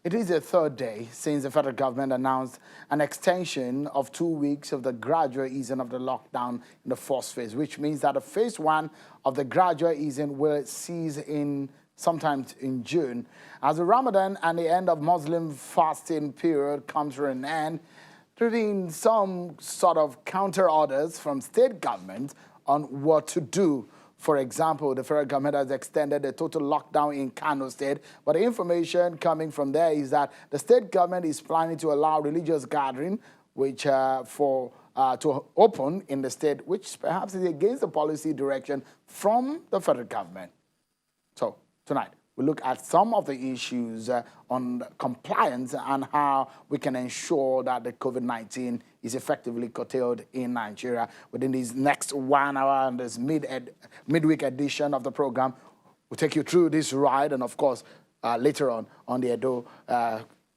It is the third day since the federal government announced an extension of 2 weeks of the gradual easing of the lockdown in the first phase, which means that the phase one of the gradual easing will cease in sometime in June. As the Ramadan and the end of Muslim fasting period comes to an end, there have been some sort of counter orders from state government on what to do. For example, the federal government has extended the total lockdown in Kano State, but the information coming from there is that the state government is planning to allow religious gathering, which to open in the state, which perhaps is against the policy direction from the federal government. So tonight, we look at some of the issues on compliance and how we can ensure that the COVID-19 is effectively curtailed in Nigeria. Within this next 1 hour and this midweek edition of the program, we'll take you through this ride and, of course, later on the Edo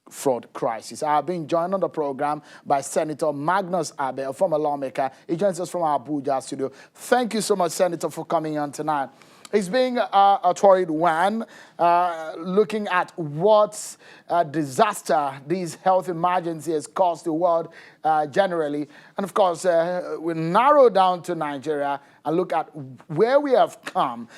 fraud crisis. I've been joined on the program by Senator Magnus, a former lawmaker. He joins us from our Abuja studio. Thank you so much, Senator, for coming on tonight. It's being a torrid one, looking at what disaster this health emergency has caused the world generally. And of course, we narrow down to Nigeria and look at where we have come.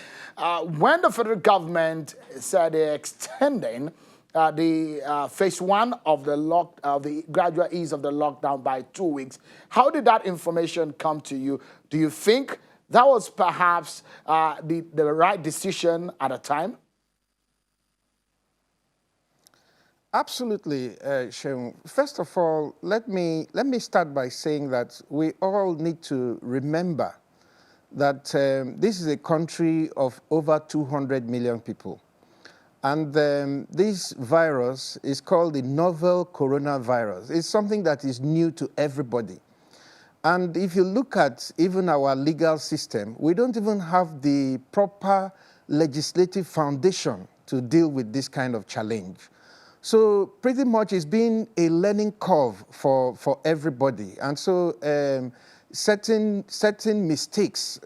When the federal government said they're extending the phase one of the gradual ease of the lockdown by 2 weeks, how did that information come to you? Do you think that was perhaps the right decision at a time? Absolutely, Sheung. First of all, let me start by saying that we all need to remember that this is a country of over 200 million people. And this virus is called the novel coronavirus. It's something that is new to everybody. And if you look at even our legal system, we don't even have the proper legislative foundation to deal with this kind of challenge. So pretty much it's been a learning curve for everybody. And so certain mistakes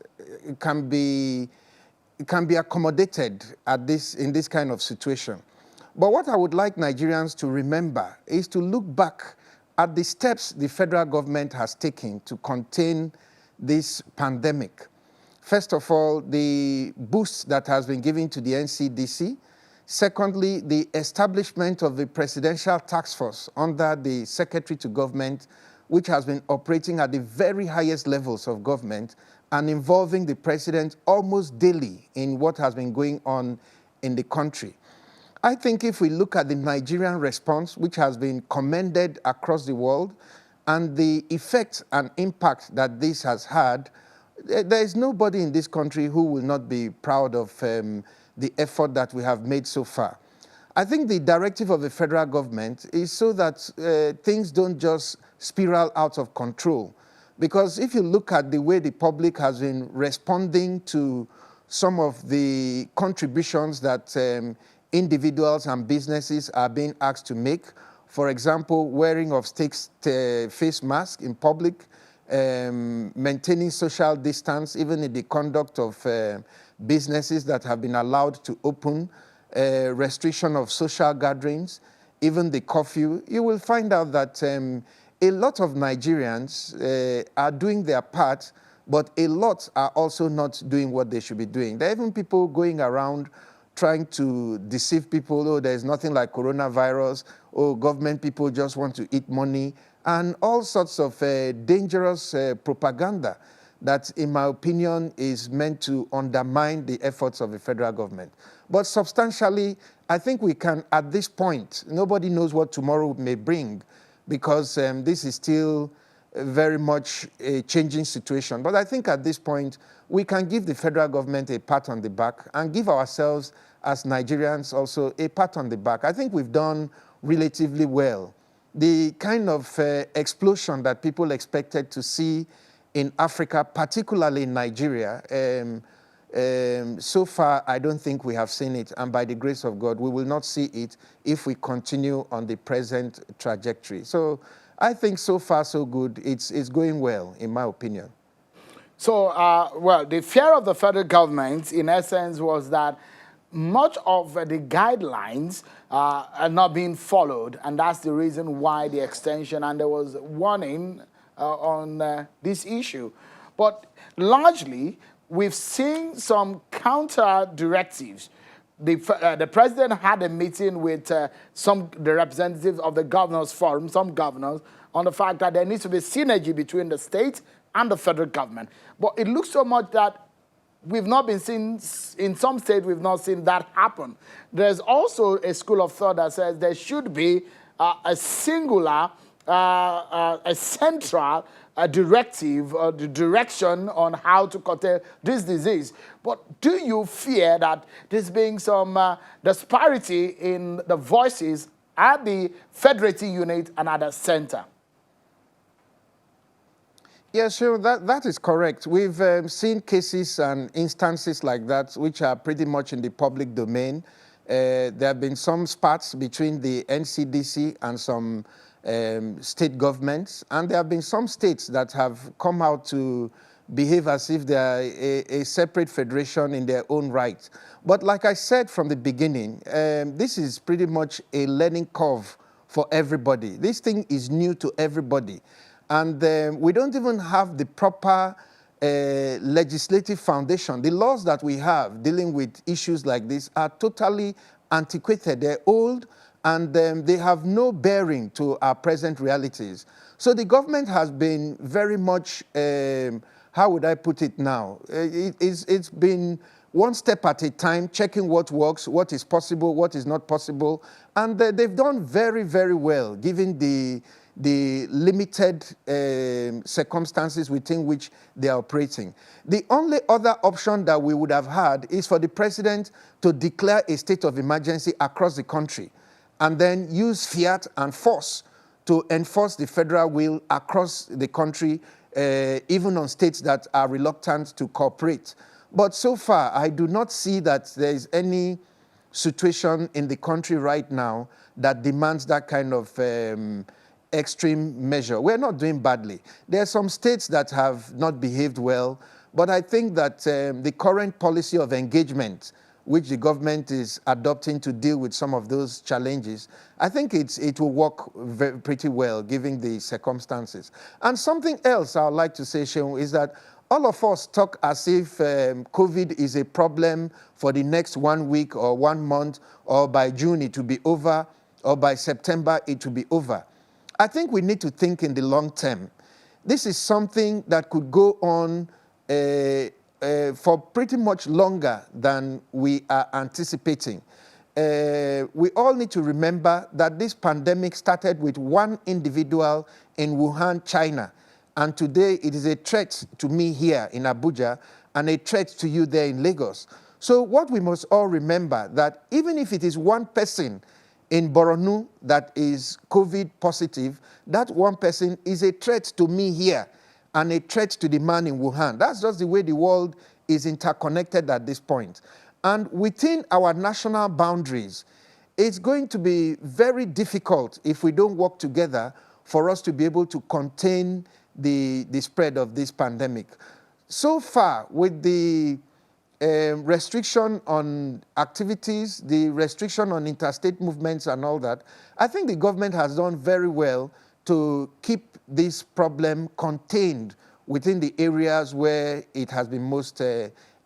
can be accommodated in this kind of situation. But what I would like Nigerians to remember is to look back at the steps the federal government has taken to contain this pandemic. First of all, the boost that has been given to the NCDC. Secondly, the establishment of the Presidential Task Force under the Secretary to Government, which has been operating at the very highest levels of government and involving the president almost daily in what has been going on in the country. I think if we look at the Nigerian response, which has been commended across the world, and the effect and impact that this has had, there is nobody in this country who will not be proud of the effort that we have made so far. I think the directive of the federal government is so that things don't just spiral out of control. Because if you look at the way the public has been responding to some of the contributions that individuals and businesses are being asked to make. For example, wearing of face masks in public, maintaining social distance, even in the conduct of businesses that have been allowed to open, restriction of social gatherings, even the curfew. You will find out that a lot of Nigerians are doing their part, but a lot are also not doing what they should be doing. There are even people going around trying to deceive people, oh, there's nothing like coronavirus, oh, government people just want to eat money, and all sorts of dangerous propaganda that, in my opinion, is meant to undermine the efforts of the federal government. But substantially, I think we can, at this point, nobody knows what tomorrow may bring, because this is still very much a changing situation. But I think at this point, we can give the federal government a pat on the back and give ourselves as Nigerians also a pat on the back. I think we've done relatively well. The kind of explosion that people expected to see in Africa, particularly in Nigeria, so far I don't think we have seen it. And by the grace of God, we will not see it if we continue on the present trajectory. So I think so far so good. It's going well, in my opinion. So, well, the fear of the federal government, in essence, was that much of the guidelines are not being followed, and that's the reason why the extension, and there was warning on this issue. But largely, we've seen some counter directives. The president had a meeting with the representatives of the governors forum, some governors, on the fact that there needs to be synergy between the state and the federal government. But it looks so much that we've not been seeing, in some states, we've not seen that happen. There's also a school of thought that says there should be a singular, a central directive or the direction on how to curtail this disease. But do you fear that there's being some disparity in the voices at the federative unit and at the center? Yeah, sure, that is correct. We've seen cases and instances like that which are pretty much in the public domain. There have been some spats between the NCDC and some state governments, and there have been some states that have come out to behave as if they are a separate federation in their own right. But like I said from the beginning, this is pretty much a learning curve for everybody. This thing is new to everybody. And we don't even have the proper legislative foundation. The laws that we have dealing with issues like this are totally antiquated. They're old, and they have no bearing to our present realities. So the government has been very much, how would I put it now? It's been one step at a time, checking what works, what is possible, what is not possible. And they've done very, very well, given the limited circumstances within which they are operating. The only other option that we would have had is for the president to declare a state of emergency across the country and then use fiat and force to enforce the federal will across the country, even on states that are reluctant to cooperate. But so far, I do not see that there is any situation in the country right now that demands that kind of extreme measure. We're not doing badly. There are some states that have not behaved well, but I think that the current policy of engagement, which the government is adopting to deal with some of those challenges, I think it will work pretty well given the circumstances. And something else I would like to say, Sheung, is that all of us talk as if COVID is a problem for the next 1 week or 1 month, or by June it will be over, or by September it will be over. I think we need to think in the long term. This is something that could go on for pretty much longer than we are anticipating. We all need to remember that this pandemic started with one individual in Wuhan, China. And today it is a threat to me here in Abuja and a threat to you there in Lagos. So what we must all remember, that even if it is one person in Borno that is COVID positive, that one person is a threat to me here and a threat to the man in Wuhan. That's just the way the world is interconnected at this point. And within our national boundaries, it's going to be very difficult if we don't work together for us to be able to contain the spread of this pandemic. So far, with the restriction on activities, the restriction on interstate movements and all that, I think the government has done very well to keep this problem contained within the areas where it has been most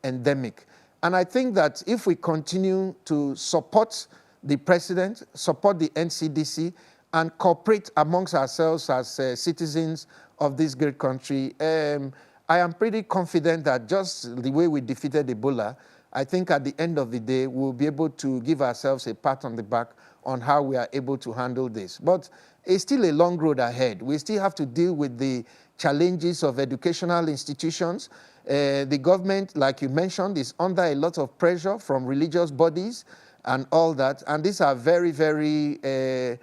endemic. And I think that if we continue to support the president, support the NCDC, and cooperate amongst ourselves as citizens of this great country, I am pretty confident that just the way we defeated Ebola, I think at the end of the day, we'll be able to give ourselves a pat on the back on how we are able to handle this. But it's still a long road ahead. We still have to deal with the challenges of educational institutions. The government, like you mentioned, is under a lot of pressure from religious bodies and all that. And these are very, very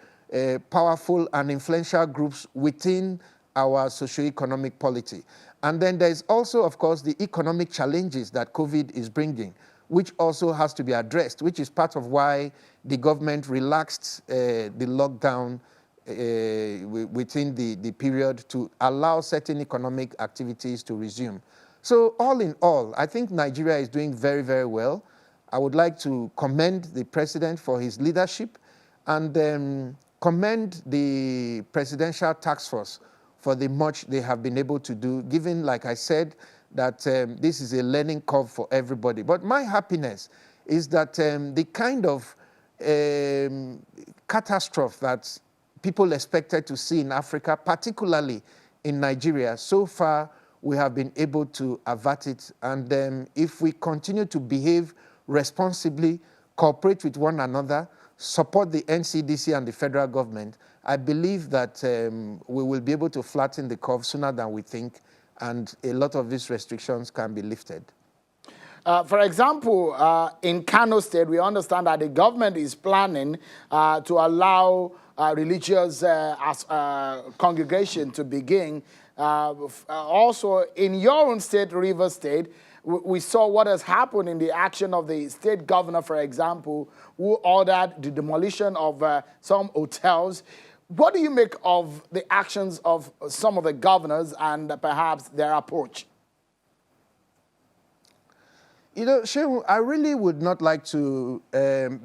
powerful and influential groups within our socio-economic polity. And then there's also, of course, the economic challenges that COVID is bringing, which also has to be addressed, which is part of why the government relaxed the lockdown within the period to allow certain economic activities to resume. So all in all, I think Nigeria is doing very, very well. I would like to commend the president for his leadership and commend the Presidential Task Force for the much they have been able to do, given, like I said, that this is a learning curve for everybody. But my happiness is that the kind of catastrophe that people expected to see in Africa, particularly in Nigeria, so far we have been able to avert it. And if we continue to behave responsibly, cooperate with one another, support the NCDC and the federal government, I believe that we will be able to flatten the curve sooner than we think, and a lot of these restrictions can be lifted. For example, in Kano State, we understand that the government is planning to allow religious congregation to begin. Also, in your own state, Rivers State, we saw what has happened in the action of the state governor, for example, who ordered the demolition of some hotels. What do you make of the actions of some of the governors and perhaps their approach? You know, Shehu, I really would not like to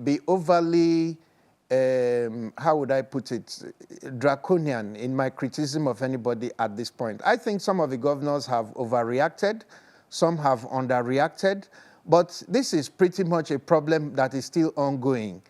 be overly, how would I put it, draconian in my criticism of anybody at this point. I think some of the governors have overreacted, some have underreacted, but this is pretty much a problem that is still ongoing.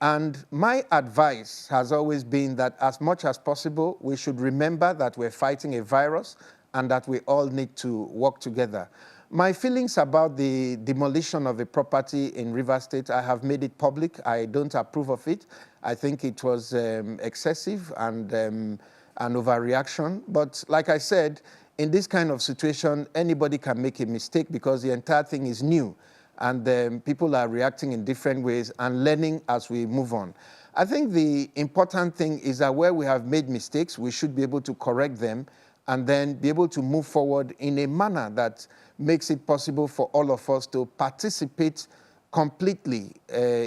And my advice has always been that as much as possible, we should remember that we're fighting a virus and that we all need to work together. My feelings about the demolition of a property in Rivers State, I have made it public. I don't approve of it. I think it was excessive and an overreaction. But like I said, in this kind of situation, anybody can make a mistake because the entire thing is new. And people are reacting in different ways and learning as we move on. I think the important thing is that where we have made mistakes, we should be able to correct them and then be able to move forward in a manner that makes it possible for all of us to participate completely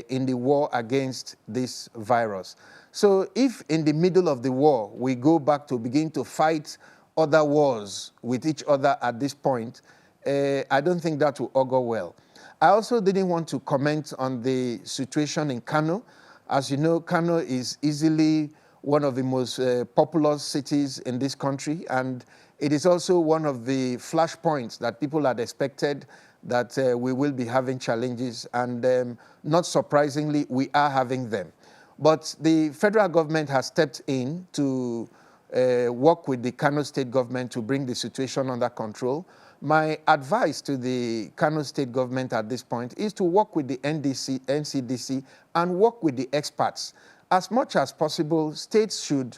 in the war against this virus. So if in the middle of the war, we go back to begin to fight other wars with each other at this point, I don't think that will augur well. I also didn't want to comment on the situation in Kano. As you know, Kano is easily one of the most populous cities in this country, and it is also one of the flashpoints that people had expected that we will be having challenges, and not surprisingly, we are having them. But the federal government has stepped in to work with the Kano State government to bring the situation under control. My advice to the Kano State government at this point is to work with the NCDC and work with the experts. As much as possible, states should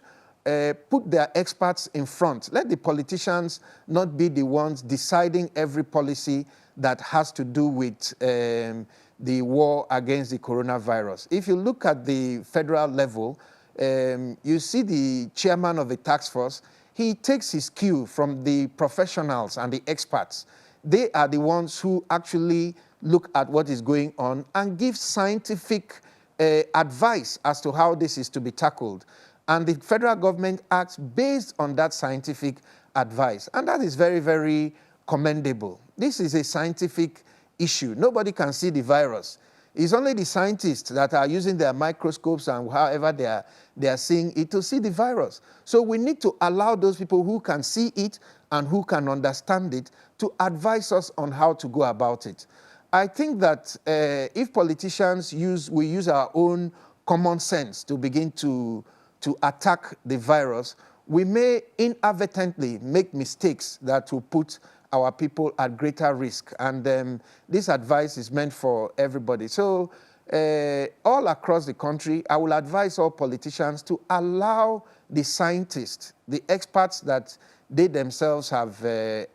put their experts in front. Let the politicians not be the ones deciding every policy that has to do with the war against the coronavirus. If you look at the federal level, you see the chairman of the task force. He takes his cue from the professionals and the experts. They are the ones who actually look at what is going on and give scientific advice as to how this is to be tackled. And the federal government acts based on that scientific advice. And that is very, very commendable. This is a scientific issue. Nobody can see the virus. It's only the scientists that are using their microscopes and however they are seeing it to see the virus. So we need to allow those people who can see it and who can understand it to advise us on how to go about it. I think that if politicians we use our own common sense to begin to attack the virus, we may inadvertently make mistakes that will put our people at greater risk. And this advice is meant for everybody. So all across the country, I will advise all politicians to allow the scientists, the experts that they themselves have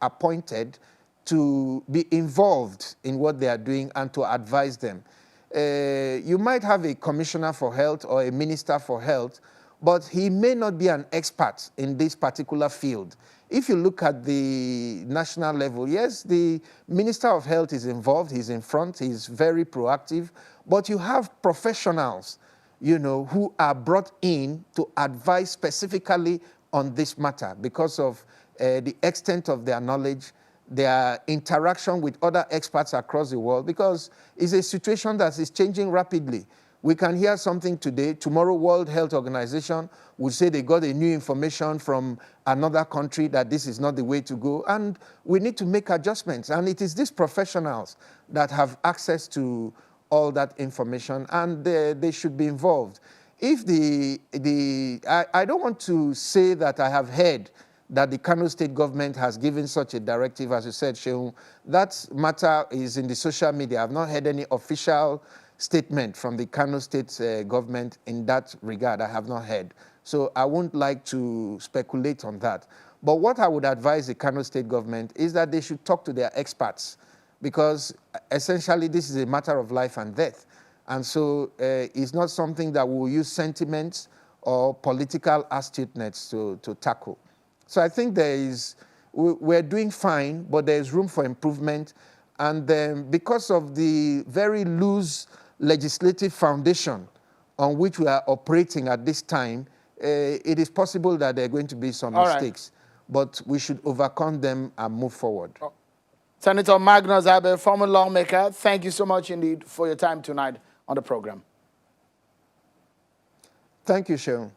appointed to be involved in what they are doing and to advise them. You might have a commissioner for health or a minister for health, but he may not be an expert in this particular field. If you look at the national level, yes, the Minister of Health is involved, he's in front, he's very proactive, but you have professionals, you know, who are brought in to advise specifically on this matter because of the extent of their knowledge, their interaction with other experts across the world, because it's a situation that is changing rapidly. We can hear something today, tomorrow World Health Organization will say they got a new information from another country that this is not the way to go, and we need to make adjustments. And it is these professionals that have access to all that information, and they should be involved. If I don't want to say that I have heard that the Kano State government has given such a directive, as you said, Shehu. That matter is in the social media. I've not heard any official statement from the Kano State government in that regard. I have not heard. So I wouldn't like to speculate on that. But what I would advise the Kano State government is that they should talk to their experts, because essentially this is a matter of life and death. And so it's not something that we'll use sentiments or political astuteness to tackle. So I think we're doing fine, but there's room for improvement. And because of the very loose legislative foundation on which we are operating at this time, it is possible that there are going to be some mistakes. But we should overcome them and move forward. Senator Magnus Abe, former lawmaker, thank you so much indeed for your time tonight on the program. Thank you, Shehu.